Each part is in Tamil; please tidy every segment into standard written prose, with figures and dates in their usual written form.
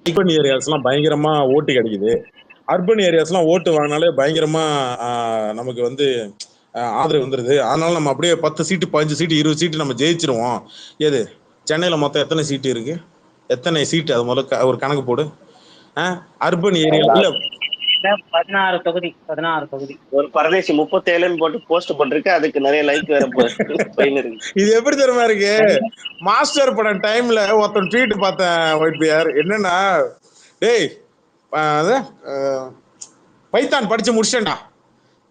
அர்பன் ஏரியாஸ்லாம் பயங்கரமா ஓட்டு கிடைக்குது. அர்பன் ஏரியாஸ்லாம் ஓட்டு வாங்கினாலே பயங்கரமா நமக்கு வந்து ஆதரவு வந்துருது. அதனால நம்ம அப்படியே 10 சீட்டு 15 சீட்டு 20 சீட்டு நம்ம ஜெயிச்சிருவோம். எது சென்னையில மொத்தம் எத்தனை சீட்டு இருக்கு? எத்தனை சீட்டு அது முதல்ல ஒரு கணக்கு போடு. அர்பன் ஏரியா இல்ல 16 தொகுதி 16 தொகுதி. ஒரு பரதேசி 37ன்னு போட்டு போஸ்ட் போட்டிருக்கு. அதுக்கு நிறைய லைக் வேற போயின்னு இருக்கு. இது எப்படி தெரியுமா இருக்கு? மாஸ்டர் படம் டைம்ல ஒருத்தன் ட்வீட் பார்த்தேன் ஒயிட் பியர். என்னன்னா, டேய் பைத்தான் படிச்சு முடிச்சேன்டா,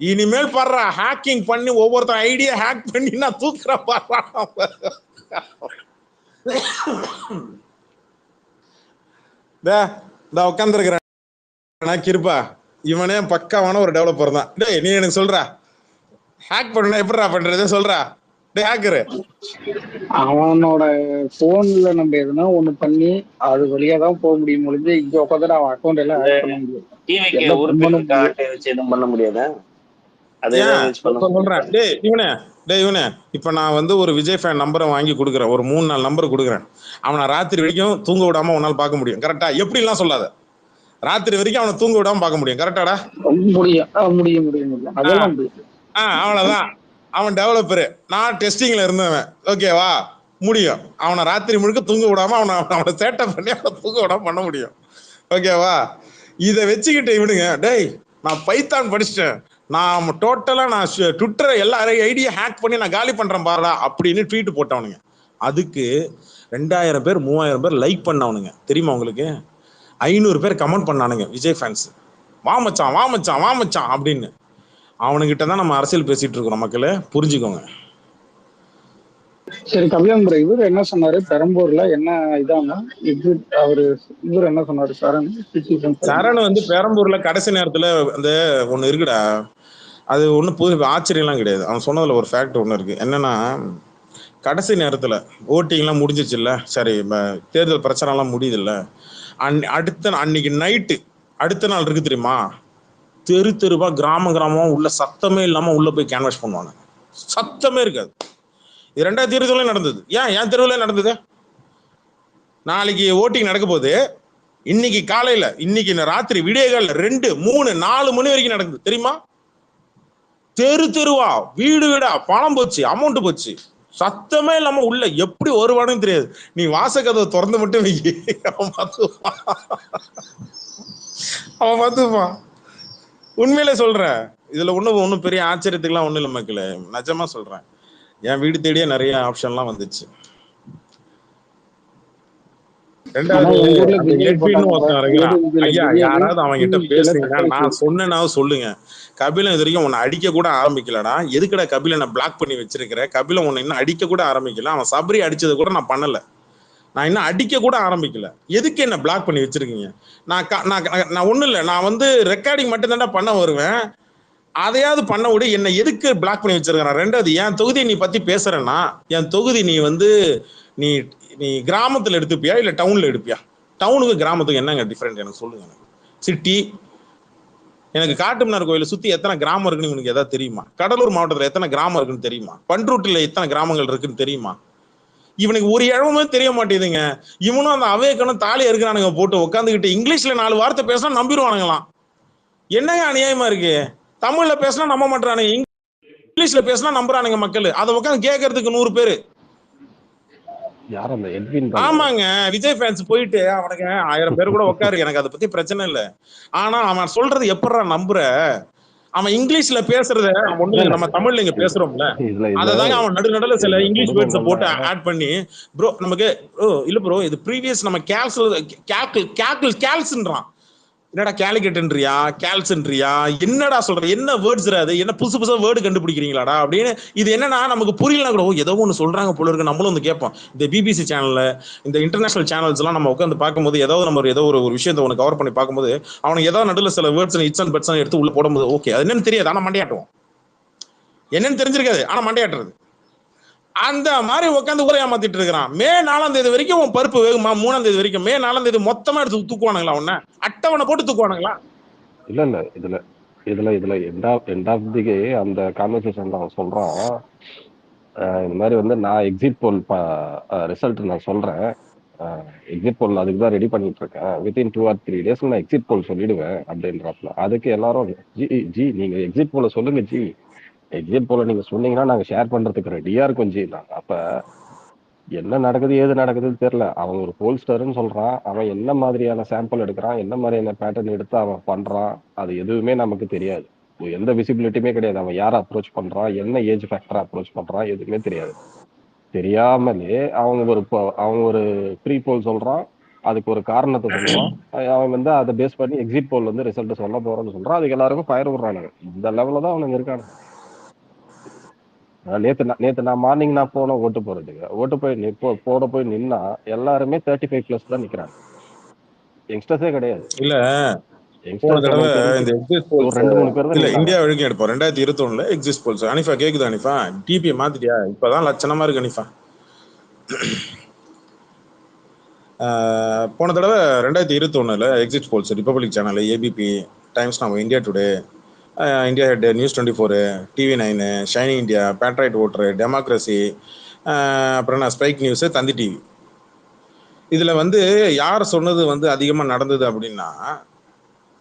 இனிமேல் பாடுறா ஹேக்கிங் பண்ணி ஒவ்வொருத்தன் ஐடியா ஹேக் பண்ணி நான் தூக்குற பாடுறா. உட்காந்துருக்கிறேன் கிருப்பா, இவனே பக்காவான ஒரு டெவலப்பர் தான். டேய் நீ எனக்கு சொல்றா, ஹேக் பண்ணா எப்படிடா பண்றது சொல்றா. டேய் ஹேக்கரு, அவனோட போன்ல நம்ம எதுனா ஒண்ணு பண்ணி அது வழியா தான் போக முடியும். முடிஞ்சு இங்க உட்காந்து அவன் அக்கௌண்ட் எல்லாம் ஹேக் பண்ண முடியும். டிவிக்கு உறுப்பினர் கார்டு வச்சு எதுவும் பண்ண முடியாதா? சொல்றேன். டேய் இவனே இப்ப நான் வந்து ஒரு விஜய் ஃபேன் நம்பரை வாங்கி கொடுக்குறேன், ஒரு 3-4 நம்பர் கொடுக்குறேன். அவனை ராத்திரி வரைக்கும் தூங்க விடாம உன்னால பார்க்க முடியும். கரெக்டா? எப்படி எல்லாம் சொல்லாத, ராத்திரி வரைக்கும் அவனை தூங்க விடாம பார்க்க முடியும். கரெக்டாடா? முடியும். அவ்வளவுதான். அவன் டெவலப்பரு, நான் டெஸ்டிங்ல இருந்தவன். ஓகேவா? முடியும். அவனை ராத்திரி முழுக்க தூங்க விடாம அவனை சேட்டை பண்ணி அவனை தூங்க விடாம பண்ண முடியும். ஓகேவா? இதை வச்சுக்கிட்டு இவனுங்க, டேய் நான் பைத்தான் படிச்சிட்டேன், நான் டோட்டலா நான் ட்விட்டரை எல்லா ஐடியா ஹேக் பண்ணி நான் காலி பண்றேன் பாருடா அப்படின்னு ட்வீட் போட்டவனுங்க. அதுக்கு 2000 பேர் 3000 பேர் லைக் பண்ணவனுங்க. தெரியுமா உங்களுக்கு? 500 பேர் கமெண்ட் பண்ணானுங்க விஜய் ஃபேன்ஸ், வா மச்சான் அப்படின்னு. அவனுகிட்ட தான் நம்ம அரசியல் பேசிட்டு இருக்கிறோம். மக்களே புரிஞ்சுக்கோங்க. சரி கபிலம்புரை, இவர் என்ன சொன்னாரு பெரம்பூர்ல? என்ன இதானா அவரு இவர் என்ன சொன்னாரு? சரண் வந்து பெரம்பூர்ல கடைசி நேரத்துல அந்த ஒண்ணு இருக்குடா, அது ஒன்றும் புது ஆச்சரியம்லாம் கிடையாது. அவன் சொன்னதுல ஒரு ஃபேக்ட் ஒன்று இருக்கு. என்னன்னா, கடைசி நேரத்தில் ஓட்டிங்லாம் முடிஞ்சிச்சு இல்லை, சரி தேர்தல் பிரச்சாரம்லாம் முடியுது இல்லை, அன்னைக்கு நைட்டு அடுத்த நாள் இருக்கு தெரியுமா, தெருவா கிராமமா உள்ள சத்தமே இல்லாம உள்ள போய் கேன்வாஸ் பண்ணுவாங்க. சத்தமே இருக்காது. இது 2020 நடந்தது. என் தெருவில் நடந்தது. நாளைக்கு ஓட்டிங் நடக்க போகுது. இன்னைக்கு காலையில, இன்னைக்கு ராத்திரி விடியகால 2, 3, 4 மணி வரைக்கும் நடக்குது தெரியுமா? தெருவா வீடா பணம் போச்சு, அமௌண்ட் போச்சு, சத்தமே இல்லாம உள்ள எப்படி வருவானு தெரியாது. நீ வாசக்கதவை திறந்து மட்டும் வை, அவன் பார்த்துப்பான். உண்மையிலே சொல்றேன். இதுல ஒன்னும் பெரிய ஆச்சரியத்துக்குலாம் ஒண்ணும் இல்லை மக்களே, நிஜமா சொல்றேன். என் வீடு தேடியே நிறைய ஆப்ஷன்லாம் வந்துச்சு. யாராவது அவங்க கிட்ட பேசுங்க, நான் சொன்னா சொல்லுங்க. கபிலன் இது வரைக்கும் உன்னை அடிக்க கூட ஆரம்பிக்கலடா. எதுக்குடா கபிலனை பிளாக் பண்ணி வச்சிருக்கிற? கபிலன் உன்னை இன்னும் அடிக்க கூட ஆரம்பிக்கல. அவன் சபரி அடிச்சது கூட நான் பண்ணல. நான் இன்னும் அடிக்க கூட ஆரம்பிக்கல. எதுக்கு என்ன பிளாக் பண்ணி வச்சிருக்கீங்க? நான் ஒண்ணும் இல்லை, நான் வந்து ரெக்கார்டிங் மட்டும் தான்டா பண்ண வருவேன். அதையாவது பண்ண விட என்ன எதுக்கு பிளாக் பண்ணி வச்சிருக்கான்? ரெண்டாவது, என் தொகுதி நீ பத்தி பேசுறேன்னா, என் தொகுதி நீ வந்து நீ நீ கிராமத்துல எடுத்துப்பியா இல்ல டவுன்ல எடுப்பியா? டவுனுக்கு கிராமத்துக்கு என்னங்க டிஃபரெண்ட் எனக்கு சொல்லுங்க. எனக்கு சிட்டி, எனக்கு காட்டுமன்னார் கோயிலை சுத்தி எத்தனை கிராமம் இருக்குன்னு உனக்கு எதாவது தெரியுமா? கடலூர் மாவட்டத்துல எத்தனை கிராமம் இருக்குன்னு தெரியுமா? பண்ருட்டில எத்தனை கிராமங்கள் இருக்குன்னு தெரியுமா? இவனுக்கு ஒரு இடமுமே தெரிய மாட்டேங்குதுங்க. இவனும் அந்த அவேக்கனும் தாலி இருக்கிறானுங்க போட்டு உட்காந்துக்கிட்டு இங்கிலீஷ்ல 4 வார்த்தை பேசினா நம்பிடுவானுங்களாம். என்னங்க அநியாயமா இருக்கு? தமிழ்ல பேசினா நம்ப மாட்டானுங்க, இங்கிலீஷ்ல பேசினா நம்புறானுங்க மக்கள். அதை உட்காந்து கேட்கறதுக்கு 100 பேரு. ஆமாங்க, விஜய் ஃபேன்ஸ் போயிட்டு அவனுக்கு 1000 பேர் கூட உட்காரு, எனக்கு அதை பத்தி பிரச்சனை இல்லை. ஆனா அவன் சொல்றது எப்படா நம்புற? அவன் இங்கிலீஷ்ல பேசுறத ஒண்ணு நம்ம தமிழ்ல இங்க பேசுறோம்ல, அததாங்க அவன் நடுநடுல சில இங்கிலீஷ் வேர்ட்ஸை போட்டு ஆட் பண்ணி, ப்ரோ நமக்கு இல்ல ப்ரோ இது ப்ரீவியஸ் நம்ம கேல்ஸ்ன்றான். என்னடா கேலிகேட்ன்றியா கேல்ஸ்ன்றியா என்னடா சொல்ற? என்ன வேர்ட்ஸ் அது? என்ன புதுசா வேர்டு கண்டுபிடிக்கிறீங்களாடா அப்படின்னு. இது என்னன்னா நமக்கு புரியலனா கூட ஏதோ ஒன்று சொல்றாங்க போல இருக்கு, நம்மளும் வந்து கேட்போம். இந்த பிபிசி சேனல்ல, இந்த இன்டர்நேஷனல் சேனல்ஸ் எல்லாம் நம்ம உட்காந்து பார்க்கும்போது ஏதாவது நம்ம ஏதோ ஒரு விஷயத்தை ஒன்று கவர் பண்ணி பார்க்கும்போது அவனுக்கு ஏதாவது நடுவில் சில வேர்ட்ஸ் இட்ஸ் அண்ட் பட்ஸ் எடுத்து உள்ள போடும்போது ஓகே அது என்னன்னு தெரியாது, ஆனா மண்டையாட்டுவோம். என்னன்னு தெரிஞ்சிருக்காது, ஆனா மண்டையாட்டுறது. அந்த மாதிரி உட்காந்து ஊரை ஏமாத்திட்டு இருக்கிறான். மே 4ஆம் தேதி வரைக்கும் உன் பருப்பு வேகுமா? 3ஆம் தேதி வரைக்கும், மே 4ஆம் தேதி மொத்தமா எடுத்து தூக்குவானுங்களா? உன்ன அட்டவணை போட்டு தூக்குவானுங்களா? இல்ல இதுல எண்ட் ஆஃப் தி அந்த கான்வர்சேஷன்ல அவன் சொல்றான், இந்த மாதிரி வந்து நான் எக்ஸிட் போல் ரிசல்ட் நான் சொல்றேன், எக்ஸிட் போல் அதுக்கு தான் ரெடி பண்ணிட்டு இருக்கேன். வித்தின் 2 or 3 days நான் எக்ஸிட் போல் சொல்லிடுவேன் அப்படின்றாப்ல. அதுக்கு எல்லாரும் ஜி நீங்க எக்ஸிட் போல சொல்லுங்க ஜி, எக்ஸிட் போல நீங்க சொன்னீங்கன்னா நாங்க ஷேர் பண்றதுக்கு ரெடியா இருக்கோம் ஜி. அப்ப என்ன நடக்குது ஏது நடக்குதுன்னு தெரியல. அவன் ஒரு போல்ஸ்டர்ன்னு சொல்றான், அவன் என்ன மாதிரியான சாம்பிள் எடுக்கிறான், என்ன மாதிரியான பேட்டர்ன் எடுத்து அவன் பண்றான், அது எதுவுமே நமக்கு தெரியாது. எந்த விசிபிலிட்டியுமே கிடையாது. அவன் யாரை அப்ரோச் பண்றான், என்ன ஏஜ் ஃபேக்டரை அப்ரோச் பண்றான், எதுவுமே தெரியாது. தெரியாமலே அவங்க ஒரு ப்ரீ போல் சொல்றான், அதுக்கு ஒரு காரணத்தை சொல்றான். அவன் வந்து அதை பேஸ் பண்ணி எக்ஸிட் போல் வந்து ரிசல்ட் சொல்ல போறோம்னு சொல்றான். அதுக்கு எல்லாருக்கும் ஃபயர் விடுறானுங்க. இந்த லெவல்ல தான் அவனுங்க இருக்கானுங்க. நேத்து நான் மார்னிங் நான் போனேன் ஓட்டு போறதுக்கு. ஓட்டு போய் நின்னா எல்லாருமே 35+ தான் நிக்கிறாங்க. யங்ஸ்டர்ஸே கிடையாது. இல்ல போன தடவை இந்த எக்ஸிட் போல்ஸ் 2-3 பேர் தான் இல்ல இந்தியா வரைக்கும் எடுப்போம். 2021 எக்ஸிட் போல்ஸ். அனிஃபா கேக்குது? அனிஃபா டிபியை மாத்திட்டியா? இப்பதான் லட்சணமா இருக்கு அனிஃபா. போன தடவை 2021 exit polls Republic channel, ABP, Times Now, India Today, India Ahead, News 24, TV9, shining India, patriot voter, democracy, அப்புறம் என்ன ஸ்பைக் நியூஸ், தந்தி டிவி, இதில் வந்து யார் சொன்னது வந்து அதிகமாக நடந்தது அப்படின்னா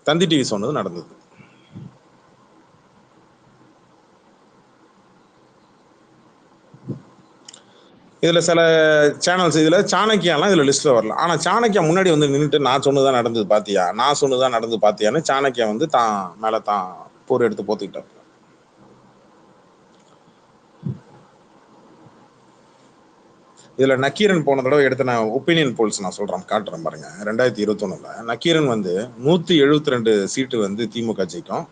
தந்தி டிவி சொன்னது நடந்தது. இதில் சில சேனல்ஸ், இதில் சாணக்கியாலாம் இதில் லிஸ்ட்டில் வரல. ஆனால் சாணக்கியா முன்னாடி வந்து நின்றுட்டு நான் சொன்னதான் நடந்தது பார்த்தியா, நான் சொன்னதான் நடந்தது பார்த்தியான்னு சாணக்கியா வந்து தான் மேலே தான் போர் எடுத்து போத்துக்கிட்டார். இதில் நக்கீரன் போன தடவை எடுத்த நான் ஒப்பீனியன் போல்ஸ் நான் சொல்கிறேன், காட்டுறேன் பாருங்க. 2021 நக்கீரன் வந்து 172 சீட்டு வந்து திமுக ஜெயிக்கும்,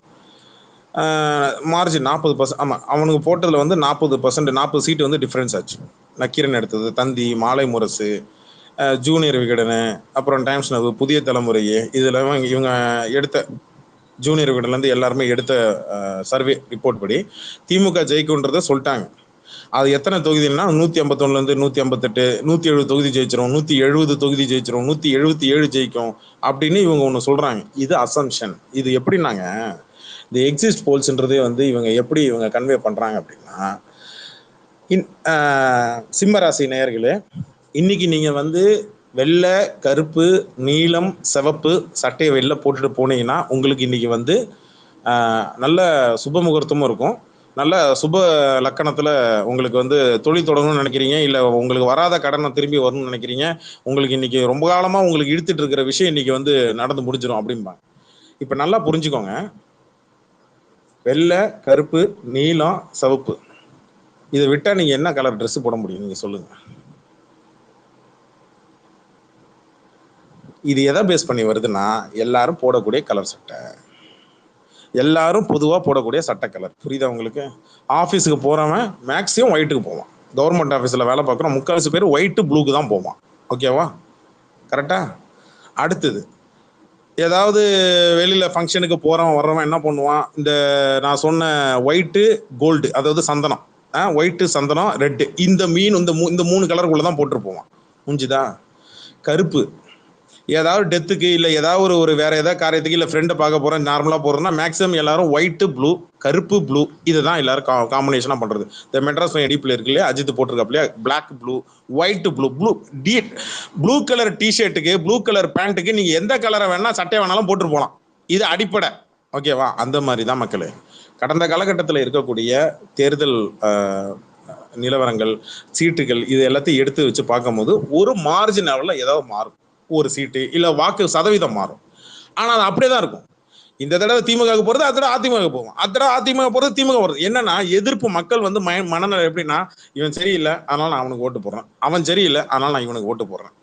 மார்ஜின் 40%. ஆமாம், அவனுக்கு போட்டதில் வந்து 40%, 40 சீட்டு வந்து டிஃப்ரென்ஸ் ஆச்சு. நக்கீரன் எடுத்தது தந்தி, மாலை முரசு, ஜூனியர் விகடனு, அப்புறம் டைம்ஸ் நவ், புதிய தலைமுறை, இதில் இவங்க எடுத்த ஜூனியர் விகடன்லேருந்து எல்லாருமே எடுத்த சர்வே ரிப்போர்ட் படி திமுக ஜெயிக்குன்றதை சொல்லிட்டாங்க. அது எத்தனை தொகுதினா 151 158, 170 தொகுதி ஜெயிச்சிரும், 170 தொகுதி ஜெயிச்சிரும், 177 ஜெயிக்கும் அப்படின்னு இவங்க ஒன்று சொல்றாங்க. இது அசம்ஷன். இது எப்படின்னாங்க, இந்த எக்ஸிட் போல்ஸ்ன்றதே வந்து இவங்க கன்வே பண்றாங்க அப்படின்னா, சிம்மராசி நேயர்களே, இன்னைக்கு நீங்க வந்து வெள்ளை, கருப்பு, நீலம், சிவப்பு சட்டையை வெளில போட்டுட்டு போனீங்கன்னா உங்களுக்கு இன்னைக்கு வந்து நல்ல சுப முகூர்த்தமும் இருக்கும். நல்ல சுப லக்கணத்தில் உங்களுக்கு வந்து தொழில் தொடங்கணும்னு நினைக்கிறீங்க, இல்லை உங்களுக்கு வராத கடனை திரும்பி வரணும்னு நினைக்கிறீங்க, உங்களுக்கு இன்னைக்கு ரொம்ப காலமாக உங்களுக்கு இழுத்துட்டு இருக்கிற விஷயம் இன்னைக்கு வந்து நடந்து முடிஞ்சிடும் அப்படிம்பாங்க. இப்போ நல்லா புரிஞ்சுக்கோங்க, வெள்ளை, கருப்பு, நீலம், சிவப்பு, இதை விட்டால் நீங்கள் என்ன கலர் ட்ரெஸ் போட முடியும் நீங்கள் சொல்லுங்க. இது எதை பேஸ் பண்ணி வருதுன்னா, எல்லாரும் போடக்கூடிய கலர் சட்டை, எல்லாரும் பொதுவாக போடக்கூடிய சட்டை கலர். புரியுதா உங்களுக்கு? ஆஃபீஸுக்கு போகிறவன் மேக்ஸிமம் ஒயிட்டுக்கு போவான். கவர்மெண்ட் ஆஃபீஸில் வேலை பார்க்குறோம், 3/4 பேர் ஒயிட்டு ப்ளூக்கு தான் போவான். ஓகேவா? கரெக்டாக? அடுத்தது, ஏதாவது வெளியில் ஃபங்க்ஷனுக்கு போகிறவன் வர்றவன் என்ன பண்ணுவான், இந்த நான் சொன்ன ஒயிட்டு கோல்டு, அதாவது சந்தனம், ஒயிட்டு சந்தனம் ரெட்டு, இந்த மீன் இந்த 3 கலருக்குள்ளே தான் போட்டு போவான். முடிஞ்சுதா? கருப்பு, ஏதாவது டெத்துக்கு இல்லை ஏதாவது ஒரு வேற ஏதாவது காரியத்துக்கு இல்லை ஃப்ரெண்டை பார்க்க போகிறேன் நார்மலாக போகிறோம்னா மேக்ஸிமம் எல்லாரும் ஒயிட்டு ப்ளூ, கருப்பு ப்ளூ, இதை தான் எல்லாரும் காம்பினேஷனாக பண்ணுறது. இந்த மெட்ராஸ் எடிப்பில் இருக்கு இல்லையா, அஜித் போட்டிருக்காப்லையா, black blue, white blue, blue colour டிஷர்ட்டுக்கு, ப்ளூ கலர் பேண்ட்டுக்கு நீங்கள் எந்த கலரை வேணால் சட்டை வேணாலும் போட்டு போகலாம். இது அடிப்படை. ஓகேவா? அந்த மாதிரி தான் மக்களே கடந்த காலகட்டத்தில் இருக்கக்கூடிய தேர்தல் நிலவரங்கள், சீட்டுகள், இது எல்லாத்தையும் எடுத்து வச்சு பார்க்கும்போது ஒரு மார்ஜின் லெவலில் ஏதாவது மாறும், ஒரு சீட்டு இல்லை வாக்கு சதவீதம் மாறும். ஆனால் அது அப்படியே தான் இருக்கும். இந்த தடவை திமுக போகிறது, அடுத்த தடவை அதிமுக போகும், அடுத்த தடவை அதிமுக போகிறது, திமுக போகிறது. என்னன்னா எதிர்ப்பு மக்கள் வந்து மனநிலை எப்படின்னா, இவன் சரியில்லை அதனால நான் அவனுக்கு ஓட்டு போடுறேன், அவன் சரியில்லை அதனால நான் இவனுக்கு ஓட்டு போடுறேன்.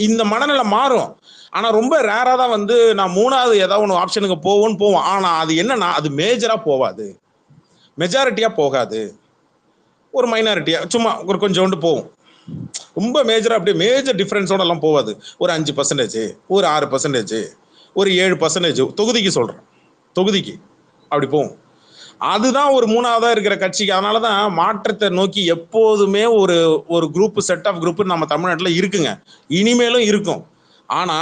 இந்த மனநிலை மாறும். ஆனால் ரொம்ப ரேராக தான் வந்து நான் 3வது ஏதாவது ஒன்று ஆப்ஷனுக்கு போவோம். ஆனால் அது என்னன்னா, அது மேஜராக போகாது, மெஜாரிட்டியாக போகாது, ஒரு மைனாரிட்டியாக சும்மா ஒரு கொஞ்சோண்டு போகும். ரொம்ப மேஜரா அப்படியே மேஜர் டிஃபரன்ஸோட எல்லாம் போகாது. ஒரு 5%, ஒரு 6%, ஒரு 7% தொகுதிக்கு சொல்றேன், தொகுதிக்கு அப்படி போகும். அதுதான் ஒரு 3ஆவதா இருக்கிற கட்சிக்கு. அதனாலதான் மாற்றத்தை நோக்கி எப்போதுமே ஒரு குரூப், செட் ஆஃப் குரூப் நம்ம தமிழ்நாட்டில் இருக்குங்க, இனிமேலும் இருக்கும். ஆனா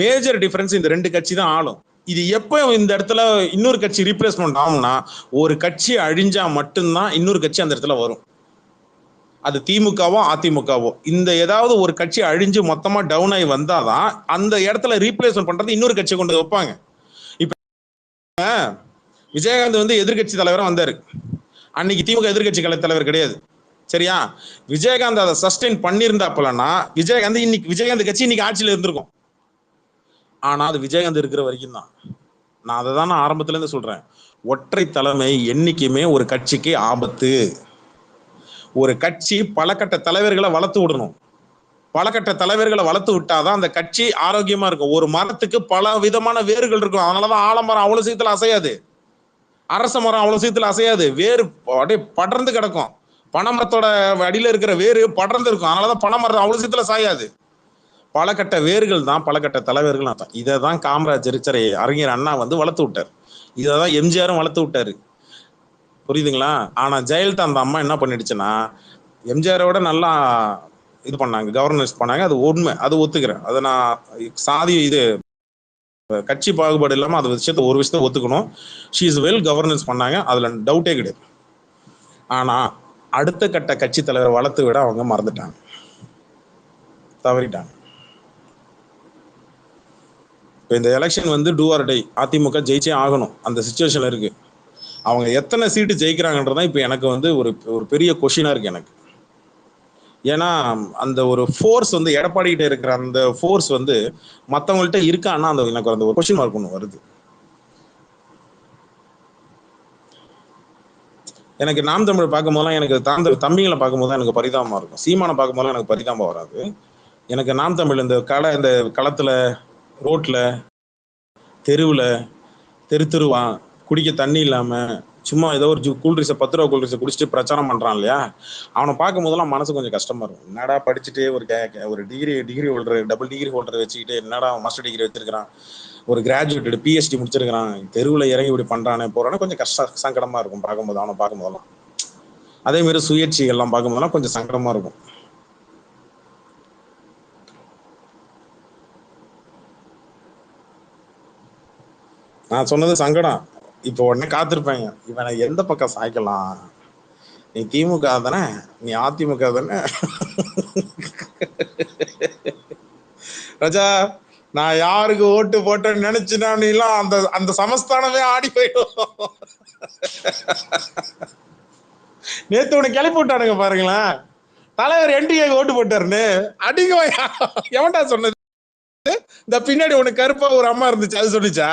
மேஜர் டிஃபரன்ஸ் இந்த 2 கட்சி தான் ஆளும். இது எப்போ இந்த இடத்துல இன்னொரு கட்சி ரீப்ளேஸ்மெண்ட் ஆகும்னா, ஒரு கட்சி அழிஞ்சா மட்டும்தான் இன்னொரு கட்சி அந்த இடத்துல வரும். அது திமுகவோ அதிமுகவோ, இந்த ஏதாவது ஒரு கட்சி அழிஞ்சு மொத்தமா டவுன் ஆகி வந்தாதான் அந்த இடத்துல ரீப்ளேஸ்மெண்ட் பண்றது இன்னொரு கட்சியை கொண்டு வைப்பாங்க. இப்ப விஜயகாந்த் வந்து எதிர்கட்சி தலைவரா வந்தாரு, அன்னைக்கு திமுக எதிர்கட்சி தலைவர் கிடையாது. சரியா? விஜயகாந்த் அதை சஸ்டெயின் பண்ணியிருந்தாப்பலன்னா விஜயகாந்த் கட்சி இன்னைக்கு ஆட்சியில் இருந்திருக்கும். ஆனா அது விஜயகாந்த் இருக்கிற வரைக்கும் தான். நான் அதை தான் ஆரம்பத்துல இருந்து சொல்றேன். ஒற்றை தலைமை என்னைக்குமே ஒரு கட்சிக்கு ஆபத்து. ஒரு கட்சி பல கட்ட தலைவர்களை வளர்த்து விடணும். பல கட்ட தலைவர்களை வளர்த்து விட்டாதான் அந்த கட்சி ஆரோக்கியமா இருக்கும். ஒரு மரத்துக்கு பல விதமான வேர்கள் இருக்கும். அதனாலதான் ஆலமரம் அவ்வளவு சீக்கிரத்துல அசையாது, அரச மரம் அவ்வளவு சீக்கிரத்துல அசையாது. வேறு அப்படியே படர்ந்து கிடக்கும். பனைமரத்தோட அடியில இருக்கிற வேறு படர்ந்து இருக்கும். அதனாலதான் பனைமரம் அவ்வளவு சீக்கிரத்துல சாயாது. பல கட்ட வேர்கள் தான் பல கட்ட தலைவர்கள் தான். இதை தான் காமராஜர் அறிஞர் அண்ணா வந்து வளர்த்து விட்டார். இதை தான் எம்ஜிஆரும் வளர்த்து விட்டாரு. புரியுதுங்களா? ஆனா ஜெயலலிதா அந்த அம்மா என்ன பண்ணிடுச்சுன்னா, எம்ஜிஆரோட நல்லா இது பண்ணாங்க, கவர்னன்ஸ் பண்ணாங்க. அது உண்மை, அது ஒத்துக்கிறேன். அதை நான் சாதி இது கட்சி பாகுபாடு இல்லாம அது விஷயத்த ஒரு விஷயத்த ஒத்துக்கணும். ஷீ இஸ் வெல் கவர்னன்ஸ் பண்ணாங்க, அதுல டவுட்டே கிடையாது. ஆனா அடுத்த கட்ட கட்சி தலைவர் வளர்த்து விட அவங்க மறந்துட்டாங்க, தவறிட்டாங்க. இப்போ இந்த எலெக்ஷன் வந்து டூ ஆர் டை, அதிமுக ஜெயிச்சே ஆகணும், அந்த சிச்சுவேஷன்ல இருக்கு. அவங்க எத்தனை சீட்டு ஜெயிக்கிறாங்கன்றதான் இப்போ எனக்கு வந்து ஒரு பெரிய கொஷினா இருக்கு எனக்கு. ஏன்னா அந்த ஒரு ஃபோர்ஸ் வந்து எடப்பாடி கிட்ட இருக்கிற அந்த ஃபோர்ஸ் வந்து மற்றவங்கள்ட்ட இருக்கான்னா அந்த எனக்கு அந்த ஒரு கொஷின் மார்க் ஒன்று வருது. எனக்கு நாம் தமிழ் பார்க்கும் போதெல்லாம் எனக்கு தம்பிங்களை பார்க்கும் போது எனக்கு பரிதாபமா இருக்கும். சீமானை பார்க்கும் போதெல்லாம் எனக்கு பரிதாபம் வராது. எனக்கு நாம் தமிழ் இந்த களத்துல ரோட்ல தெருவில் தெருவா குடிக்க தண்ணி இல்லாமல் சும்மா ஏதோ ஒரு கூல்ட்ரிக்ஸை 10 ரூபா கூல்ட்ரிக்ஸை குடிச்சிட்டு பிரச்சாரம் பண்ணுறான் இல்லையா, அவனை பார்க்கும் போதெல்லாம் மனசு கொஞ்சம் கஷ்டமாக இருக்கும். என்னடா படிச்சுட்டு ஒரு degree holder, double degree holder வச்சுக்கிட்டு என்னடா மாஸ்டர் டிகிரி வச்சிருக்கிறான், ஒரு கிராஜுவேட் பிஹெச்டி முடிச்சிருக்கிறான், தெருவில் இறங்கி இப்படி பண்ணுறானே போகிறானே கொஞ்சம் சங்கடமாக இருக்கும் பார்க்கும்போது. அவனை பார்க்கும்போதெல்லாம் அதேமாரி சுயேட்சி எல்லாம் பார்க்கும்போதெல்லாம் கொஞ்சம் சங்கடமாக இருக்கும். நான் சொன்னது சங்கடம். இப்போ உடனே காத்திருப்பாங்க, இவனை எந்த பக்கம் சாய்க்கலாம், நீ திமுக தானே, நீ அதிமுக தானே. ராஜா, நான் யாருக்கு ஓட்டு போட்டேன்னு நினைச்சுனா நீலாம் அந்த அந்த சமஸ்தானமே ஆடி போயிடும். நேத்து உனக்கு கிளப்பி விட்டானுங்க பாருங்களேன், தலைவர் என்டிஏ ஓட்டு போட்டாருன்னு. அடிங்க எவன்டா சொன்னது? இந்த பின்னாடி உனக்கு கருப்பா ஒரு அம்மா இருந்துச்சு, அது சொல்லிச்சா?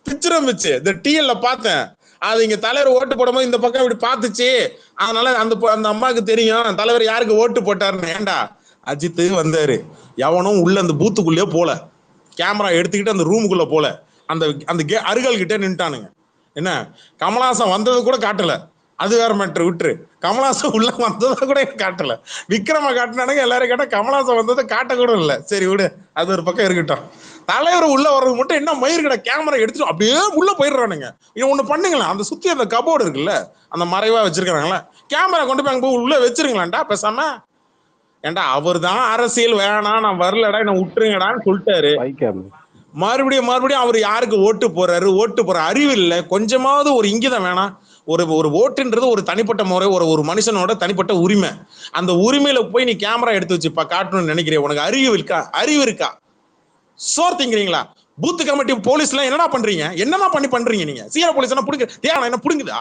பிச்சிரம்பிச்சு இந்த டிஎல்ல பார்த்தேன். அது இங்க தலைவர் ஓட்டு போடும்போது இந்த பக்கம் இப்படி பார்த்துச்சு, அதனால அந்த அம்மாவுக்கு தெரியும் தலைவர் யாருக்கு ஓட்டு போட்டாருன்னு. ஏண்டா அஜித் வந்தாரு, எவனும் உள்ள அந்த பூத்துக்குள்ளேயே போல, கேமரா எடுத்துக்கிட்டு அந்த ரூமுக்குள்ள போல, அந்த அந்த அருகால் கிட்டே நின்ட்டானுங்க. என்ன கமலஹாசன் வந்தது கூட காட்டல, அது வேற மேட்ரு விட்டுரு. கமலஹாசன் உள்ள வந்ததை கூட காட்டல, விக்ரம காட்டினானுங்க. எல்லாரும் கேட்டா கமலஹாசன் வந்ததை காட்ட கூட இல்லை. சரி விடு, அது ஒரு பக்கம் இருக்கட்டும். தலைவர் உள்ள வர்றது மட்டும் என்ன மயிர் கடை கேமரா எடுத்துட்டு அப்படியே உள்ள போயிடுறானுங்க. இது ஒண்ணு பண்ணுங்களேன், அந்த சுத்தி அந்த கபோர்டு இருக்குல்ல, அந்த மறைவா வச்சிருக்காங்களா, கேமரா கொண்டு போய் அங்க போய் உள்ள வச்சிருங்களான்டா பேசாம. ஏன்டா அவர் தான் அரசியல் வேணாம், நான் வரலடா, என்ன விட்டுருங்கடான்னு சொல்லிட்டாரு. மறுபடியும் அவர் யாருக்கு ஓட்டு போற அறிவு இல்லை கொஞ்சமாவது. ஒரு இங்கதான் வேணாம். ஒரு ஓட்டுன்றது ஒரு தனிப்பட்ட முறை, ஒரு மனுஷனோட தனிப்பட்ட உரிமை. அந்த உரிமையில போய் நீ கேமரா எடுத்து வச்சு காட்டணும்னு நினைக்கிறேன். உனக்கு அறிவு இருக்கா? சோர் திங்கிறீங்களா? பூத்து கமிட்டி போலீஸ் எல்லாம் என்னடா பண்றீங்க? என்னமா பண்றீங்க நீங்க? சீர போலீஸ் என்ன புடுங்குதா?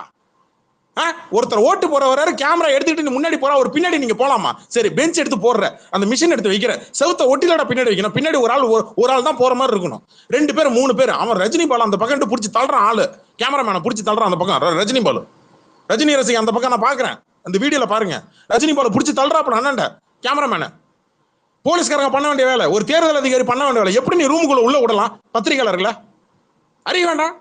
ஒருத்தர் ஓட்டு போறவராரு கேமரா எடுத்துக்கிட்டு முன்னாடி போறா, ஒரு பின்னாடி நீங்க போலாமா? சரி, பெஞ்ச் எடுத்து போடுற, அந்த மிஷின் எடுத்து வைக்கிற, செவுத்த ஒட்டிலடா பின்னாடி வைக்கணும். பின்னாடி ஒரு ஆள் தான் போற மாதிரி இருக்கணும். 2 பேர் 3 பேர். அவன் ரஜினி பாலு அந்த பக்கம் பிடிச்சி தள்ளுறான், ஆளு கேமராமேனை பிடிச்சி தள்ளுறான் அந்த பக்கம். ரஜினி பாலு, ரஜினி ரசிகன் அந்த பக்கம் நான் பாக்குறேன், அந்த வீடியோல பாருங்க. ரஜினி பாலு பிடிச்சி தள்ளுறாப்ப அண்ணாண்ட கேமராமேனை. போலீஸ்காரங்க பண்ண வேண்டிய வேலை, ஒரு தேர்தல் அதிகாரி பண்ண வேண்டிய வேலை. எப்படி நீ ரூமுக்குள்ள உள்ள விடலாம் பத்திரிகையாளர்களை? அறிய வேண்டாம்?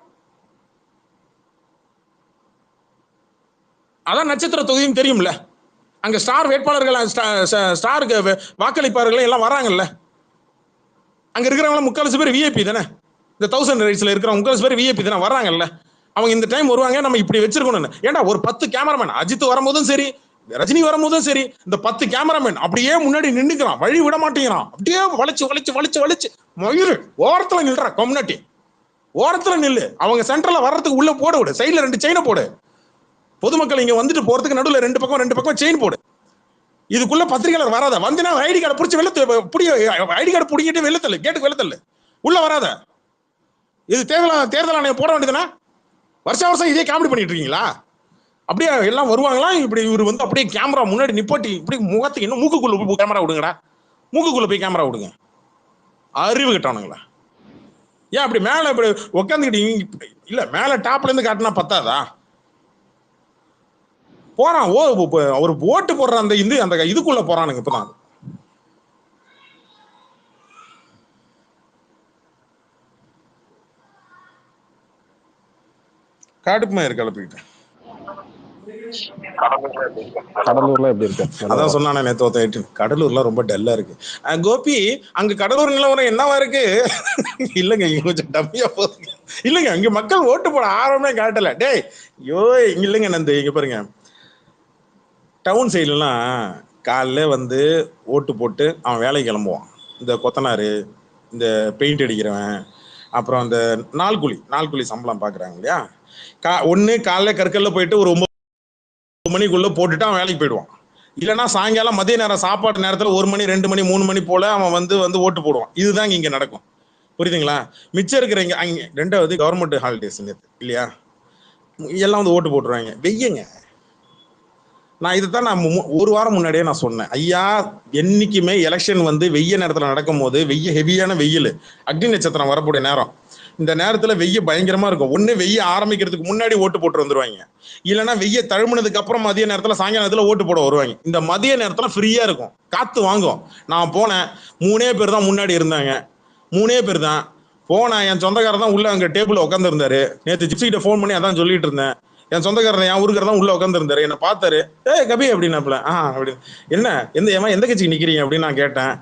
அதான் நட்சத்திர தொகுதியும் தெரியும்ல, அங்க ஸ்டார் வேட்பாளர்கள், ஸ்டாருக்கு வாக்களிப்பாளர்கள் எல்லாம் வராங்கல்ல. அங்க இருக்கிறவங்க 3/4 பேர் விஐபி தானே. இந்த 1000 ரைட்ஸ்ல இருக்கிற 3/4 பேர் விஐபி தானே வராங்கல்ல. அவங்க இந்த டைம் வருவாங்க, நம்ம இப்படி வச்சிருக்கணும். ஏன்டா ஒரு 10 கேமராமேன், அஜித் வரும்போதும் சரி, ரஜினி வரும்போதும் சரி, இந்த 10 கேமராமேன் அப்படியே முன்னாடி நின்னுக்கிறான், வழி விட மாட்டேங்கிறான். அப்படியே வளைச்சு மயிறு ஓரத்துல நில்ற, கம்யூனிட்டி ஓரத்துல நில்லு. அவங்க சென்டர்ல வர்றதுக்கு உள்ள போட விடு, சைட்ல 2 செயினை போடு. பொதுமக்கள் இங்க வந்துட்டு போறதுக்கு நடுவில் 2 பக்கம் செயின் போடு. இதுக்குள்ள பத்திரிகையாளர் வராத, வந்தினா ஐடி கார்டு பிடிச்சி ஐடி கார்டு பிடிக்கிட்டு வெள்ளத்தல் கேட்டுக்கு வெள்ளத்தல் உள்ள வராத. இது தேர்தல் ஆணையம் போட வேண்டியதுனா வருஷம் இதே காமெடி பண்ணிட்டு இருக்கீங்களா? அப்படியே எல்லாம் வருவாங்களா இப்படி இவர் வந்து அப்படியே கேமரா முன்னாடி நிப்பாட்டி இப்படி முகத்துக்கு இன்னும் மூக்குக்குள்ள கேமரா விடுங்கடா, மூக்குக்குள்ள போய் கேமரா விடுங்க, அறிவு கட்டவனுங்களா? ஏன் அப்படி மேல இப்படி உட்காந்துக்கிட்டு இல்ல மேல டாப்ல இருந்து காட்டினா பத்தாதா? போறான் ஒரு ஓட்டு போடுற அந்த இதுக்குள்ள போறானுங்க. இப்பதான் காட்டுக்குமா இருக்க கிளப்பிக்கிட்டேன். கடலூர்ல எப்படி இருக்கு? அதான் சொன்னானே நேத்து கடலூர்ல ரொம்ப டல்லா இருக்கு. கோபி அங்க கடலூர் நிலவரம் என்னவா இருக்கு? இல்லங்க இங்க கொஞ்சம் டம்மியா போகுது. இல்லங்க இங்க மக்கள் ஓட்டு போட ஆர்வமே காட்டல. டேய் யோ இங்க இல்லைங்க நந்து இங்க பாருங்க, டவுன் சைட்லாம் காலைல வந்து ஓட்டு போட்டு அவன் வேலைக்கு கிளம்புவான். இந்த கொத்தனாரு, இந்த பெயிண்ட் அடிக்கிறவன், அப்புறம் அந்த நாள் கூலி சம்பளம் பாக்குறாங்க இல்லையா, ஒண்ணு காலைல கற்கல்ல போயிட்டு ஒரு 9 மணிக்குள்ள போட்டுட்டு அவன் வேலைக்கு போயிடுவான். இல்லைன்னா சாயங்காலம் மதிய நேரம் சாப்பாட்டு நேரத்துல 1 மணி 2 மணி 3 மணி போல அவன் வந்து ஓட்டு போடுவான். இதுதான் இங்க நடக்கும். புரியுதுங்களா? மிச்சம் இருக்கிறவங்க அங்க 2வது கவர்மெண்ட் ஹாலிடேஸ் இல்லையா, எல்லாம் வந்து ஓட்டு போட்டுருவாங்க. வெய்யங்க நான் இதைத்தான் நான் ஒரு வாரம் முன்னாடியே நான் சொன்னேன். ஐயா என்னைக்குமே எலெக்ஷன் வந்து வெய்ய நேரத்துல நடக்கும் போது ஹெவியான வெயில், அக்னி நட்சத்திரம் வரக்கூடிய நேரம், இந்த நேரத்துல வெய்ய பயங்கரமா இருக்கும். ஒண்ணு வெய்ய ஆரம்பிக்கிறதுக்கு முன்னாடி ஓட்டு போட்டு வந்துருவாங்க, இல்லைன்னா வெய்ய தழுமுனதுக்கு அப்புறம் மதிய நேரத்துல சாயங்காலத்துல ஓட்டு போட வருவாங்க. இந்த மதிய நேரத்துல ஃப்ரீயா இருக்கும், காத்து வாங்கும். நான் போனேன், 3 பேர் தான் முன்னாடி இருந்தாங்க, 3 பேர் தான் போனேன். என் சொந்தக்காரர் தான் உள்ள அங்க டேபிள் உட்காந்து இருந்தாரு. நேற்று ஜிப்சி கிட்ட போன் பண்ணி அதான் சொல்லிட்டு இருந்தேன். என் சொந்தக்காரர் என் ஊருக்கார தான் உள்ள உட்காந்து இருந்தாரு. என்ன பார்த்தாரு, கபி அப்படின்னாப்ல. அப்படி என்ன எந்த கட்சிக்கு நிக்கிறீங்க அப்படின்னு நான் கேட்டேன்.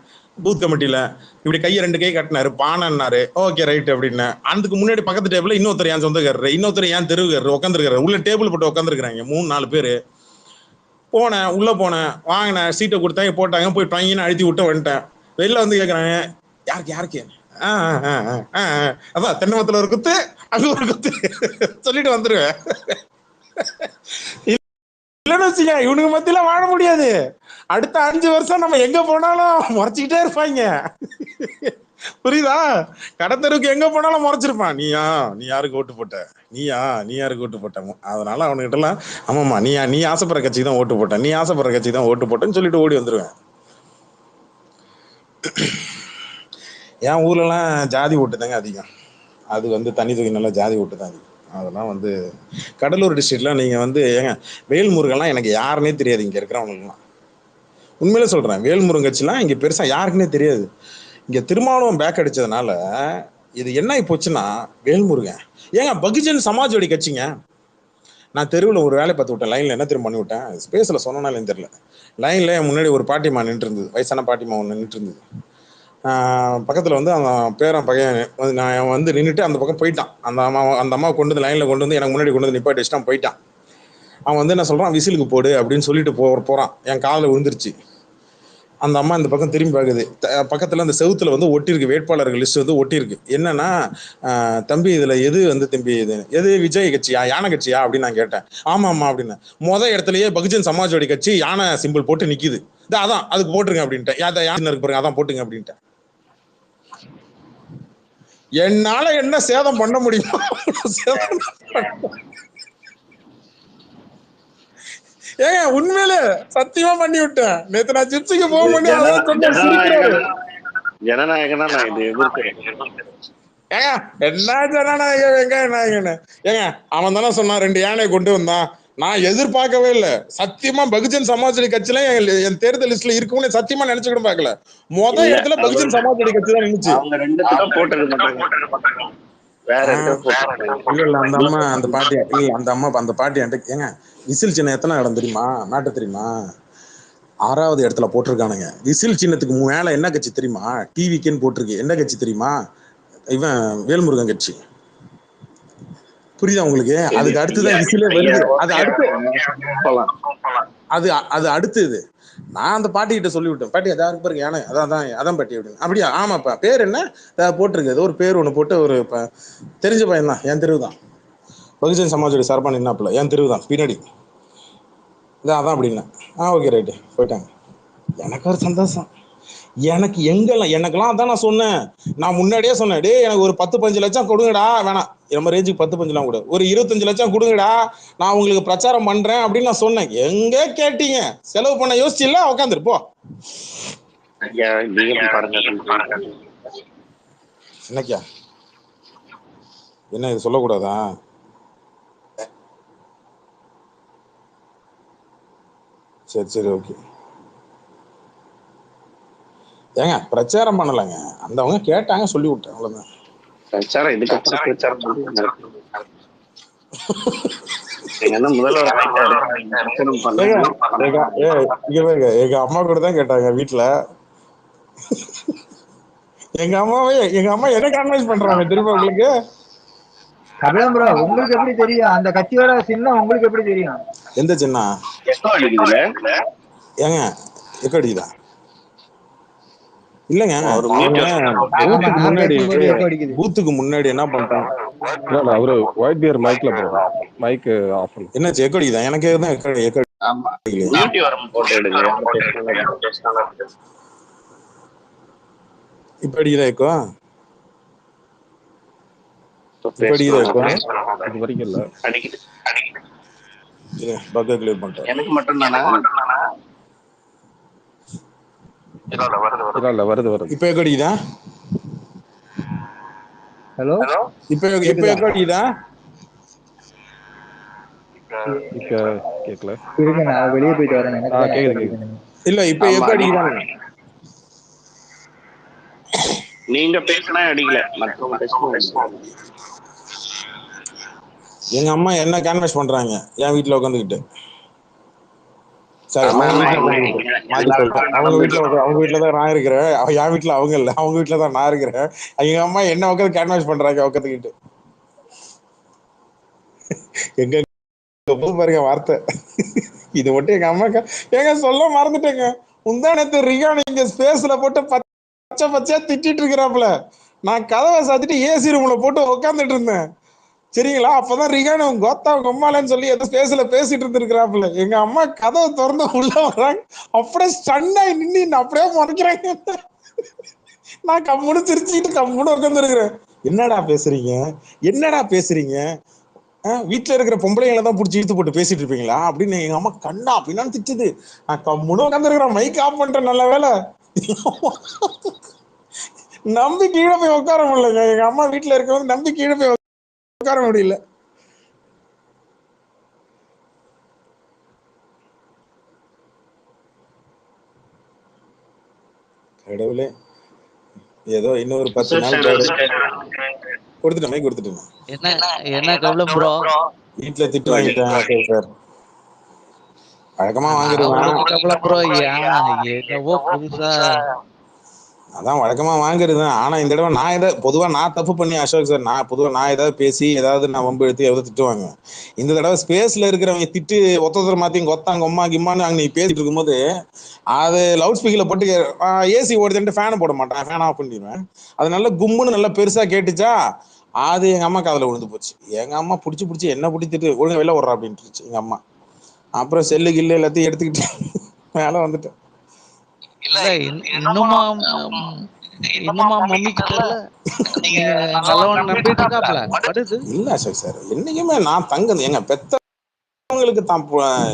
பூத் கமிட்டியில இப்படி கையை 2 கை கட்டினாரு, பானன்னாரு. ஓகே ரைட் அப்படின்னு. அதுக்கு முன்னாடி பக்கத்து டேபிள் இன்னொருத்தர் என் சொந்தக்காரரு, இன்னொருத்தர் என் தெருவுக்காரரு உட்காந்துருக்காரு. உள்ள டேபிள் போட்டு உட்காந்துருக்காங்க 3-4 பேரு. போனேன், உள்ள போனேன், வாங்கினேன், சீட்டை கொடுத்தாங்க, போட்டாங்க, போய் டொங்கின்னு அழுத்தி விட்டு வந்துட்டேன். வெளில வந்து கேட்கறாங்க யாருக்கு அதான் தென்னமத்துல ஒரு குத்து அங்க ஒரு குத்து சொல்லிட்டு வந்துருவேன். இல்லன்னு வச்சுக்க இவனுக்கு மத்தியில வாழ முடியாது. அடுத்த 5 வருஷம் நம்ம எங்க போனாலும் முறைச்சுக்கிட்டே இருப்பாங்க. புரியுதா? கடத்தருக்கு எங்க போனாலும் முறைச்சிருப்பான். நீ யாருக்கு ஓட்டு போட்ட, நீ யாருக்கு ஓட்டு போட்ட. அதனால அவனுக்கிட்ட எல்லாம் ஆமாமா நீ ஆசைப்படுற கட்சிக்கு தான் ஓட்டு போட்ட, நீ ஆசைப்படுற கட்சிக்கு தான் ஓட்டு போட்டேன்னு சொல்லிட்டு ஓடி வந்துருவேன். என் ஊர்லலாம் ஜாதி ஓட்டு தாங்க அதிகம். அது வந்து தனி தொகை நல்லா ஜாதி ஓட்டு தான் அதிகம். அதெல்லாம் வந்து கடலூர் டிஸ்ட்ரிக்ட்ல நீங்க வந்து ஏங்க வேல்முருகன்லாம் எனக்கு யாருன்னே தெரியாது. இங்க இருக்கிறவங்களுக்குலாம் உண்மையிலே சொல்றேன், வேல்முருகன் கட்சிலாம் இங்க பெருசா யாருக்குன்னே தெரியாது. இங்க திருமாவளவன் பேக் அடிச்சதுனால இது என்ன போச்சுன்னா வேல்முருகன் ஏங்க பகுஜன் சமாஜ்வாடி கட்சிங்க. நான் தெருவில் ஒரு வேலை பார்த்து விட்டேன், லைன்ல என்ன திரும்ப பண்ணி விட்டேன், ஸ்பேஸ்ல சொன்னாலும் தெரியல. லைன்ல முன்னாடி ஒரு பாட்டிமா நின்று இருந்தது, வயசான பாட்டிமா ஒன்று நின்று இருந்தது. பக்கத்தில் வந்து அவன் பேரன் பையன் நான் வந்து நின்றுட்டு அந்த பக்கம் போயிட்டான். அந்த அம்மா கொண்டு வந்து லைனில் கொண்டு வந்து எனக்கு முன்னாடி கொண்டு வந்து நிப்பாட்டி வச்சுட்டான், போயிட்டான். அவன் வந்து என்ன சொல்கிறான், விசிலுக்கு போடு அப்படின்னு சொல்லிட்டு போகிறான். என் காதில் விழுந்துருச்சு. அந்த அம்மா இந்த பக்கம் திரும்பி பார்க்குது. பக்கத்தில் அந்த செவுத்துல வந்து ஒட்டியிருக்கு, வேட்பாளர்கள் லிஸ்ட் வந்து ஒட்டியிருக்கு. என்னன்னா தம்பி இதில் எது வந்து தம்பி எது விஜய் கட்சியா யானை கட்சியா அப்படின்னு நான் கேட்டேன். ஆமாம்மா அப்படின்னு. இடத்துலயே பகுஜன் சமாஜ்வாடி கட்சி யானை சிம்பிள் போட்டு நிற்கிது, அதான் அதுக்கு போட்டுருங்க அப்படின்ட்டேன். யானை இருக்கு பாருங்க, அதான் போட்டுங்க அப்படின்ட்டேன். என்னால என்ன சேதம் பண்ண முடியுமோ ஏங்க உண்மையிலே சத்தியமா பண்ணி விட்டேன். நேத்து நான் ஜிப்சிக்கு போன் பண்ணி ஜனநாயகனா நான் இது எதிர்க்கிறேன். ஏங்க என்ன ஜனநாயகம் வெங்காய நாயகன்னு ஏங்க அவன் தானே சொன்னான் 2 யானையை கொண்டு வந்தான். நான் எதிர்பார்க்கவே இல்லை சத்தியமா. பகுஜன் சமாஜ்வாடி கட்சியில என் தேர்தல் லிஸ்ட்ல இருக்கும்னு சத்தியமா நினைச்சுக்கிட்டு பாக்கல. இடத்துல பகுஜன் சமாஜ்வாடி கட்சி தான் நினைச்சு. அந்த பாட்டி என்கிட்ட ஏங்க விசில் சின்னம் எத்தனை இடம் தெரியுமா, நாட்டு தெரியுமா, 6வது இடத்துல போட்டிருக்கானுங்க. விசில் சின்னத்துக்கு மேல என்ன கட்சி தெரியுமா, டிவிக்குன்னு போட்டிருக்கு. என்ன கட்சி தெரியுமா, இவன் வேல்முருகன் கட்சி. புரியுதா உங்களுக்கு? அதுக்கு அடுத்துதான் விசிலே வருது. அது அடுத்தது. நான் அந்த பாட்டி கிட்ட சொல்லி விட்டேன், பாட்டி அதான் பாருங்க யானை, அதான் பாட்டி அப்படின்னு. அப்படியா, ஆமாப்பா, பேர் என்ன போட்டிருக்கு, ஏதோ ஒரு பேர் ஒன்று போட்டு ஒரு தெரிஞ்ச பையன் தான், என் தெருவு தான், பகுஜன் சமாஜோட சார்பான என்னாப்புல என் தெருவு தான் பின்னாடி, அதான் அப்படின்னா. ஓகே ரைட்டு போயிட்டாங்க. எனக்கு ஒரு சந்தோஷம். எனக்கு எங்கெல்லாம் எனக்கெல்லாம் அதான் நான் சொன்னேன். நான் முன்னாடியே சொன்னேன், டேய் எனக்கு ஒரு 10-15 லட்சம் கொடுங்கடா, வேணாம் நம்ம ரேஞ்சுக்கு 10-15 கூட, ஒரு 25 லட்சம் கொடுங்கடா, நான் உங்களுக்கு பிரச்சாரம் பண்றேன் அப்படின்னு நான் சொன்னேன். எங்க கேட்டீங்க? செலவு பண்ண யோசிச்சுல உட்காந்துருப்போ. என்னக்கா என்ன இது சொல்லக்கூடாதா? சரி சரி ஓகே. ஏங்க பிரச்சாரம் பண்ணலைங்க, அந்தவங்க கேட்டாங்க சொல்லி விட்டேன், அவ்வளவுதான். பிரச்சாரம் இதுக்கப்புறம் பிரச்சாரம் என்ன முதல்வர் எங்க அம்மா கூட தான் கேட்டாங்க வீட்டுல. எங்க அம்மா என்ன கன்வென்ஸ் பண்றாங்க திரும்ப உங்களுக்கு? கபிலம் ப்ரோ உங்களுக்கு எப்படி தெரியும் அந்த கட்சியோட சின்னம்? உங்களுக்கு எப்படி தெரியும்? எந்த சின்னம்? ஏங்க எக்கோ அடிக்குதா? இல்லங்க பூத்துக்கு முன்னாடி என்ன பண்றாங்க? அவரு ஒயிட் பியர் மைக்ல போறோம், மைக் ஆஃப் பண்ணு. என்ன எக்கோ அடிக்குதா? எனக்கு தான் எக்கோ இப்ப அடிக்குதா எக்கோ? இப்ப அடிக்குதா எக்கோ? இது வரைக்கும் இல்ல. பக்க கிளியர் பண்ணிட்டேன். எனக்கு மட்டும் தானா? இல்ல வருது. இப்ப எக்கோ அடிக்குதா? ஹலோ இப்ப எக்கோ அடிக்குதா? கேக்கல. இருங்க நான் வெளியே போயிட்டு வரேன். கேக்குது. இல்ல இப்ப எக்கோ அடிக்குதா? நீங்க பேசினா அடிக்கல, மற்றவங்க. எங்க அம்மா என்ன கேன்வாஸ் பண்றாங்க என் வீட்டுல உட்காந்துக்கிட்டு. சரி அவங்க வீட்டுலதான் நான் இருக்கிறேன், என் வீட்டுல அவங்க இல்ல, அவங்க வீட்டுலதான் நான் இருக்கிறேன். எங்க அம்மா என்ன உட்காந்து கேன்வாஸ் பண்றாங்க உட்காந்துக்கிட்டு. எங்க பாருங்க வார்த்தை இது மட்டும் எங்க அம்மாக்கா ஏங்க சொல்ல மறந்துட்டேங்க. முந்தானத்து ரிகான் இங்க ஸ்பேஸ்ல போட்டு பச்சையா திட்டிட்டு இருக்கிறாப்புல. நான் கதவை சாத்திட்டு ஏசி ரூம்ல போட்டு உட்காந்துட்டு இருந்தேன், சரிங்களா? அப்பதான் ரிகான் கோத்தா கொம்மாலன்னு சொல்லி ஏதோ ஸ்பேஸ்ல பேசிட்டு இருந்திருக்கிறாப்புல. எங்க அம்மா கதவை திறந்து உள்ள வர்றாங்க, அப்படியே ஸ்டன்னாய் நின்று அப்படியே முறைக்கிறாங்க. நான் கம்முன்னு சிரிச்சுக்கிட்டு கம்முன்னு உட்காந்து இருக்கிறேன். என்னடா பேசுறீங்க? வீட்டுல இருக்கிற பொம்பளைங்களை தான் பிடிச்சி இழுத்து போட்டு பேசிட்டு இருப்பீங்களா அப்படின்னு எங்க அம்மா கண்ணா அப்படின்னு திட்டுது. நான் கம்முன்னு உட்காந்து இருக்கிறேன், மைக் ஆஃப் பண்ணிட்டேன். நல்ல வேலை நம்பி கீழே போய் உட்கார முடியலங்க. எங்க அம்மா வீட்டுல இருக்கவங்க நம்பி கீழே போய் உட்கார முடியல. கடவுளே, ஏதோ இன்னொரு 10 நாள் கொடுத்துட்டேன். என்ன கபிலம் ப்ரோ வீட்டுல திட்டு வாங்கிட்டேன் சார். வழக்கமா அதான் வழக்கமா வாங்குறதுதான். ஆனா இந்த தடவை நான் பொதுவா நான் தப்பு பண்ணி அசோக் சார், நான் ஏதாவது பேசி ஏதாவது நான் வம்பு எடுத்து எதாவது திட்டுவாங்க. இந்த தடவை ஸ்பேஸ்ல இருக்கிறவங்க திட்டு ஒத்தொத்தர் மாத்தி கொத்தாங்க அம்மா கிம்மான்னு அங்க நீ பேசிட்டு இருக்கும்போது அது லவுட் ஸ்பீக்கர்ல போட்டு ஏசி ஓடுதுன்ட்டு ஃபேனை போட மாட்டேன், ஃபேன் ஆஃப் பண்ணிடுவேன். அது நல்லா கும்முன்னு நல்லா பெருசா கேட்டுச்சா, அது எங்க அம்மா காதுல விழுந்து போச்சு. எங்க அம்மா பிடிச்சி என்ன பிடிச்சிட்டு ஒழுங்கா வெளில ஓடுறா அப்படின்ட்டு எங்க அம்மா. அப்புறம் செல்லு கில்லு எல்லாத்தையும் எடுத்துக்கிட்டு மேல வந்துட்டேன். இன்னுமா மம்மிக்கு தெரியல இல்ல அசோக் சார், என்னைக்குமே நான் தங்க எங்க பெத்தவங்களுக்கு தான்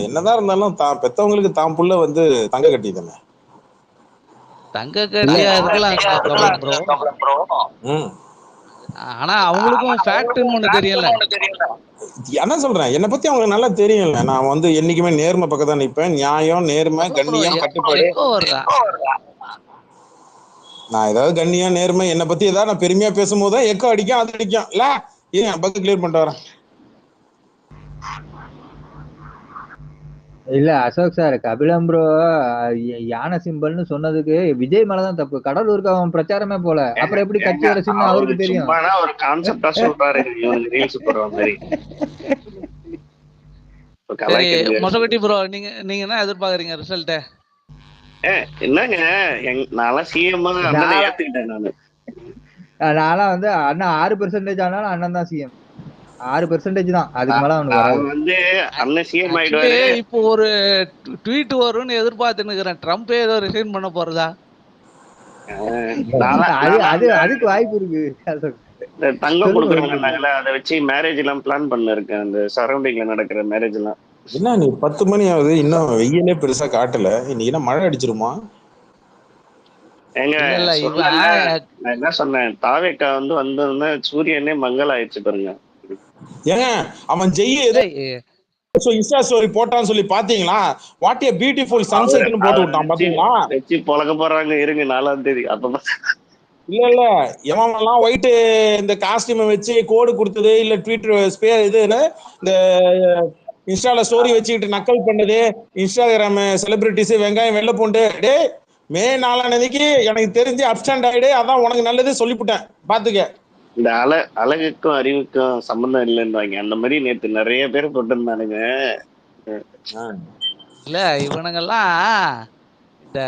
என்னதான் இருந்தாலும் பெத்தவங்களுக்கு தான் புள்ள வந்து தங்க கட்டி தானே. தங்க கட்டியா இருக்கலாம் ப்ரோ. ஆனா அவங்களுக்கும் ஃபேக்ட்னு ஒண்ணு தெரியல. என்ன சொல்றேன், என்னை பத்தி அவங்களுக்கு நல்லா தெரியும்ல. நான் வந்து என்னைக்குமே நேர்மை பக்கம் தான் நிற்பேன். நியாயம், நேர்மை, கண்ணியம், கட்டுப்பாடு. நான் ஏதாவது கண்ணியம், நேர்மை, என்னை பத்தி ஏதாவது நான் பெருமையா பேசும்போது எக்கோ அடிக்கும், அது அடிக்கும் இல்ல. ஏன் பக்கம் கிளியர் பண்ணிட்டு வரேன். இல்ல அசோக் சார், கபிலம் ப்ரோ யானை சிம்பல்னு சொன்னதுக்கு விஜய் மேலதான் தப்பு. கடலூருக்கு அவன் பிரச்சாரமே போல, அப்புறம் எப்படி கட்சியோட சின்னம் அவருக்கு தெரியும்? ஒரு கான்செப்டா சொல்றாரு, ரீல்ஸ் போடுற மாதிரி. மொசகட்டி ப்ரோ, நீங்க என்ன எதிர்பார்க்கறீங்க ரிசல்ட்? என்னங்க நான் சிஎம் ஏத்துக்கிட்டேன். நான்லாம் வந்து அண்ணா 6% ஆனாலும் அண்ணன் தான் சிஎம். 6% தான், அதுக்கு மேல அவனுக்கு வராது. அவன் வந்து அண்ணன் சிஎம் ஆக்சுவலி ஆயிடுவாரு. இப்போ ஒரு ட்வீட் வரும்னு எதிர்பார்த்துன்னு இருக்கிறேன். ட்ரம்ப்பே ஏதோ ரிசைன் பண்ண போறதா? அதுக்கு வாய்ப்பு இருக்கு. தங்கம் கொடுக்குறாங்கன்னாங்களே, அதை வச்சு மேரேஜ் எல்லாம் பிளான் பண்ண இருக்கேன். அந்த சரௌண்டிங்ல நடக்கிற மேரேஜ் எல்லாம். என்ன நீ 10 மணி ஆகுது இன்னும் வெயிலே பெருசா காட்டல, இன்னைக்கு என்ன மழை அடிச்சிருமா? ஏங்க இல்ல நான் என்ன சொன்னேன், தாவேக்கா வந்து வந்ததுன்னா சூரியனே மங்கல் ஆயிடுச்சு பாருங்க. ஏங்க அவன் இன்ஸ்டா ஸ்டோரி போட்டான்னு சொல்லி பாத்தீங்களா? வாட் ஏ பியூட்டிஃபுல் சன்செட்னு போட்டு விட்டான் பாத்தீங்களா? வச்சு பொழக்க போறாங்க, இருங்க 4ஆம் தேதி. அப்ப இல்ல எவன்லாம் ஒயிட் இந்த காஸ்டியூமை வச்சு கோடு கொடுத்தது இல்ல ட்விட்டர் இதுன்னு இந்த இன்ஸ்டால ஸ்டோரி வச்சுக்கிட்டு நக்கல் பண்ணது இன்ஸ்டாகிராம் செலிபிரிட்டிஸ் வெங்காயம் வெள்ளை பூண்டு டே மே 4ஆம் தேதிக்கு எனக்கு தெரிஞ்சு அப்ஸ்டாண்ட் ஆயிடு, அதான் உனக்கு நல்லது சொல்லிவிட்டேன் பாத்துக்க. இந்த அழகுக்கும் அறிவுக்கும் சம்பந்தம் இல்லைன்னு அந்த மாதிரி நேத்து நிறைய பேர் போட்டிருந்தானுங்க. இல்ல இவனுங்கெல்லாம் இந்த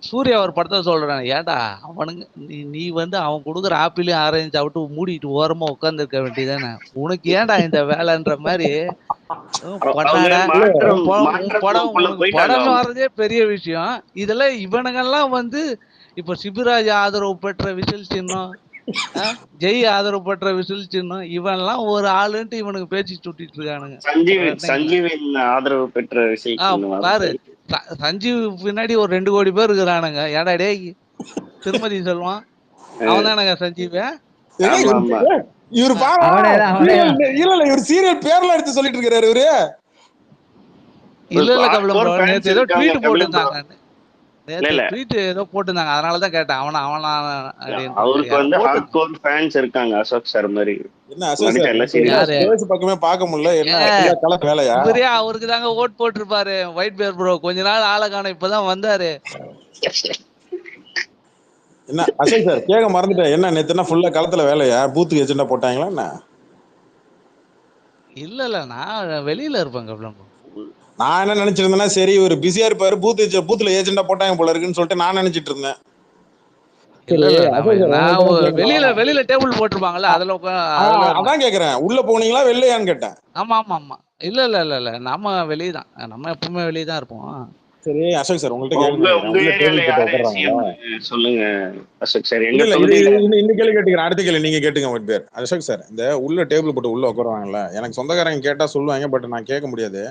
சூர்யா ஒரு படத்தை சொல்றான், ஏடா அவனுங்க நீ வந்து அவன் கொடுக்குற ஆப்பிளையும் ஆரஞ்சு சாப்பிட்டு மூடிட்டு ஓரமா உட்கார்ந்து இருக்க வேண்டியதானே, உனக்கு ஏன்டா இந்த வேலைன்ற மாதிரி படம் வர்றதே பெரிய விஷயம். இதுல இவனுங்கெல்லாம் வந்து இப்ப சிபிராஜ் ஆதரவு பெற்ற விசில் சின்னம், ஜெய் ஆதரவு பெற்ற விசில் சின்னம், இவன்லாம் ஒரு ஆளுன்ட்டு இவனுக்கு பேச்சு சுட்டிட்டு இருக்கானுங்க. சஞ்சீவின் ஆதரவு பெற்ற விசில் பாரு, சஞ்சீவ் பின்னாடி ஒரு 2 கோடி பேர் இருக்கிறானுங்க. ஏடா டேய் திருமதி செல்வான் அவன் தானங்க சஞ்சீவ். இவரு இவரு சீரியல் பேர்ல எடுத்து சொல்லிட்டு இருக்காரு இவரு. இல்ல கபிலம் நேத்து ஏதோ ட்வீட் போட்டிருந்தாங்க, ட்வீட் ஏதோ போட்டிருந்தாங்க, அதனாலதான் கேட்டேன். அவருக்கு வந்து ஹார்ட்கோர் ஃபேன்ஸ் இருக்காங்க. அசோக் சார் மாதிரி. என்ன அசோக் பக்கமே பார்க்க முடியல, என்ன கல வேலையா? அவருக்கு தாங்க ஓட் போட்டிருப்பாரு ஒயிட் பேர் ப்ரோ. கொஞ்ச நாள் ஆள காணோம், இப்பதான் வந்தாரு. என்ன அசோக் சார் கேட்க மறந்துட்டேன், என்ன நேத்துனா ஃபுல்லா களத்துல வேலையா? பூத்துக்கு ஏஜெண்டா போட்டாங்களா என்ன? இல்ல நான் வெளியில இருப்பேன் கபிலம். நான் என்ன நினைச்சிட்டு இருந்தேன்னா, சரி ஒரு பிஸியா இருப்பாரு, பூத்துல ஏஜெண்டா போட்டாங்க போல இருக்குன்னு சொல்லிட்டு நான் நினைச்சிட்டு இருந்தேன். வெளியில டேபிள் போட்டிருப்பாங்கல்ல, அதுல அதான் கேக்குறேன், உள்ள போனீங்களா வெளியான்னு கேட்டேன். ஆமா இல்ல நம்ம வெளியதான், நம்ம எப்பவுமே வெளியதான் இருப்போம். சரி அசோக் சார் உங்கள்ட்ட சொல்லுங்க. அசோக் சார் இந்த கேள்வி கேட்டுக்கிறேன், அடுத்த கேள்வி நீங்க கேட்டுங்க ஒயிட் பேர். அசோக் சார் இந்த உள்ள டேபிள் போட்டு உள்ள உட்காருவாங்கல்ல, எனக்கு சொந்தக்காரங்க கேட்டா சொல்லுவாங்க, பட் நான் கேட்க முடியாது.